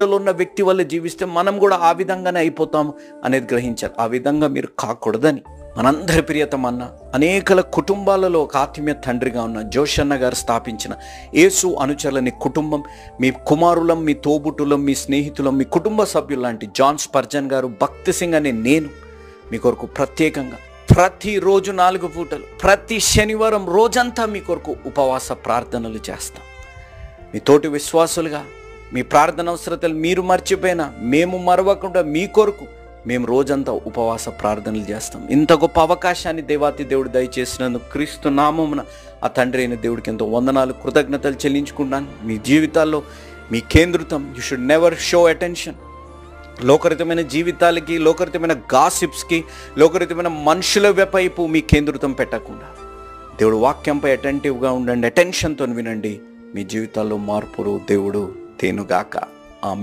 ఉన్న వ్యక్తి వల్ల జీవిస్తే మనం కూడా ఆ విధంగానే అయిపోతాం అనేది గ్రహించాలి. ఆ విధంగా మీరు కాకూడదని మనందరి ప్రియతమన్న అనేకల కుటుంబాలలో ఒక ఆత్మీయ తండ్రిగా ఉన్న జోషన్న గారు స్థాపించిన యేసు అనుచరులని కుటుంబం, మీ కుమారులం, మీ తోబుట్టులం, మీ స్నేహితులం, మీ కుటుంబ సభ్యులు లాంటి జాన్ స్పర్జన్ గారు, భక్తి సింగ్ అనే నేను మీ కొరకు ప్రత్యేకంగా ప్రతిరోజు 4 పూటలు ప్రతి శనివారం రోజంతా మీ కొరకు ఉపవాస ప్రార్థనలు చేస్తాం. మీ తోటి విశ్వాసులుగా మీ ప్రార్థన అవసరతలు మీరు మర్చిపోయినా మేము మరవకుండా మీ కొరకు మేము రోజంతా ఉపవాస ప్రార్థనలు చేస్తాం. ఇంత గొప్ప అవకాశాన్ని దేవాతి దేవుడు దయచేసినందుకు క్రీస్తు నామమున ఆ తండ్రి అయిన దేవుడికి ఎంతో వందనాలు, కృతజ్ఞతలు చెల్లించుకుంటాను. మీ జీవితాల్లో మీ కేంద్రితం, you should never show attention లోకరితమైన జీవితాలకి, లోకరితమైన గాసిప్స్కి, లోకరితమైన మనుషుల వైపు మీ కేంద్రితం పెట్టకుండా దేవుడు వాక్యంపై అటెంటివ్గా ఉండండి, అటెన్షన్తో వినండి. మీ జీవితాల్లో మార్పురు దేవుడు తేనుగాక. ఆమెన్.